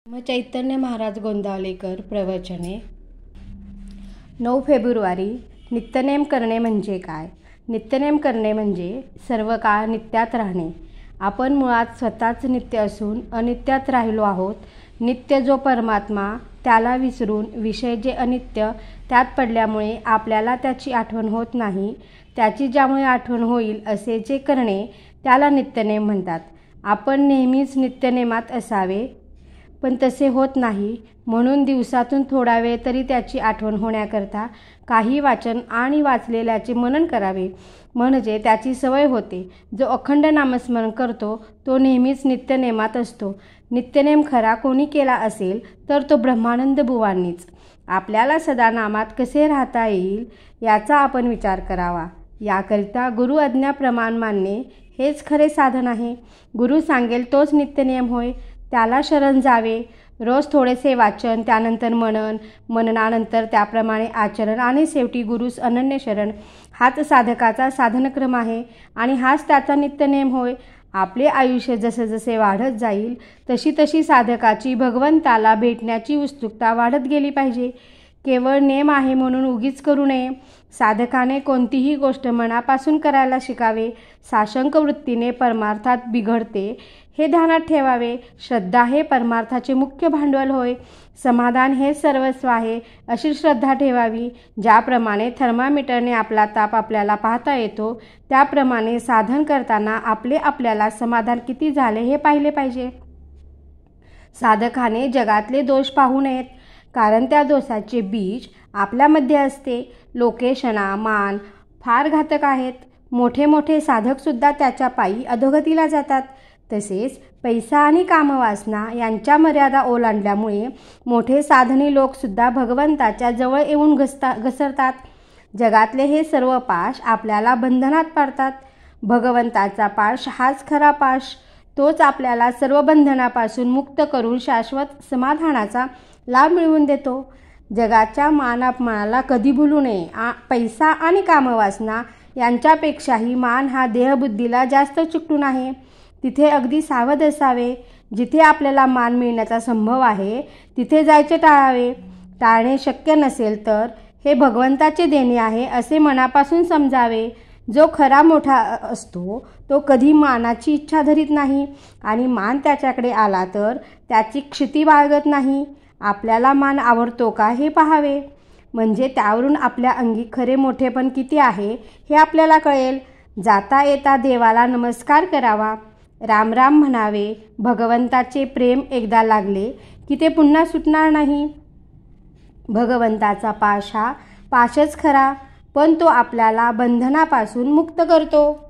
चैतन्य महाराज गोंदावलेकर प्रवचने 9 फेब्रुवारी. नित्यनेम करणे म्हणजे काय? नित्यनेम करणे म्हणजे सर्व काळ नित्यात राहणे. आपण मुळात स्वतःच नित्य असून अनित्यात राहिलो आहोत. नित्य जो परमात्मा त्याला विसरून विषय जे अनित्य त्यात पडल्यामुळे आपल्याला त्याची आठवण होत नाही. त्याची ज्यामुळे आठवण होईल असे जे करणे त्याला नित्यनेम म्हणतात. आपण नेहमीच नित्यनेमात असावे, पण तसे होत नाही. म्हणून दिवसातून थोडा वेळ तरी त्याची आठवण होण्याकरता काही वाचन आणि वाचलेल्याचे मनन करावे, म्हणजे त्याची सवय होते. जो अखंड नामस्मरण करतो तो नेहमीच नित्यनेमात असतो. नित्यनेम खरा कोणी केला असेल तर तो ब्रह्मानंद बुवांनीच. आपल्याला सदा नामात कसे राहता येईल याचा आपण विचार करावा. याकरिता गुरु आज्ञा प्रमाण मानणे हेच खरे साधन आहे. गुरु सांगेल तोच नित्यनियम होय. त्याला शरण जावे. रोज थोडेसे वाचन, त्यानंतर मनन, मननानंतर त्याप्रमाणे आचरण आणि शेवटी गुरुस अनन्य शरण हाच साधकाचा साधनक्रम आहे आणि हाच त्याचा नित्यनेम होय. आपले आयुष्य जसे जसे वाढत जाईल तशी तशी साधकाची भगवंताला भेटण्याची उत्सुकता वाढत गेली पाहिजे. केवळ नेम आहे म्हणून उगीच करू नये. साधकाने कोणतीही गोष्ट मनापासून करायला शिकावे. साशंक वृत्तीने परमार्थात बिघडते हे ध्यानात ठेवावे. श्रद्धा हे परमार्थाचे मुख्य भांडवल होय. समाधान हे सर्वस्व आहे अशी श्रद्धा ठेवावी. ज्याप्रमाणे थर्मामीटरने आपला ताप आपल्याला पाहता येतो त्याप्रमाणे साधन करताना आपल्याला समाधान किती झाले हे पाहिले पाहिजे. साधकाने जगातले दोष पाहू नयेत, कारण त्या दोषाचे बीज आपल्यामध्ये असते. लोकेशना, मान फार घातक आहेत. मोठे मोठे साधकसुद्धा त्याच्या पायी अधोगतीला जातात. तसेच पैसा आणि कामवासना यांच्या मर्यादा ओलांडल्यामुळे मोठे साधनी लोकसुद्धा भगवंताच्या जवळ येऊन घसरतात. जगातले हे सर्व पाश आपल्याला बंधनात पाडतात. भगवंताचा पाश हाच खरा पाश. तोच आपल्याला सर्व बंधनापासून मुक्त करून शाश्वत समाधानाचा लाभ मिळवून देतो. जगाच्या मानापमानाला कधी भुलू नये. पैसा आणि कामवासना यांच्यापेक्षाही मान हा देहबुद्धीला जास्त चिकटून आहे. तिथे अगदी सावध असावे. जिथे आपल्याला मान मिळण्याचा संभव आहे तिथे जायचे टाळावे. टाळणे शक्य नसेल तर हे भगवंताचे देणे आहे असे मनापासून समजावे. जो खरा मोठा असतो तो कधी मानाची इच्छा धरीत नाही आणि मान त्याच्याकडे आला तर त्याची क्षिती बाळगत नाही. आपल्याला मान आवडतो का हे पाहावे, म्हणजे त्यावरून आपल्या अंगी खरे मोठेपण किती आहे हे आपल्याला कळेल. जाता येता देवाला नमस्कार करावा. राम राम म्हणावे. भगवंताचे प्रेम एकदा लागले की ते पुन्हा सुटणार नाही. भगवंताचा पाश हा पाशच खरा, पण तो आपल्याला बंधनापासून मुक्त करतो.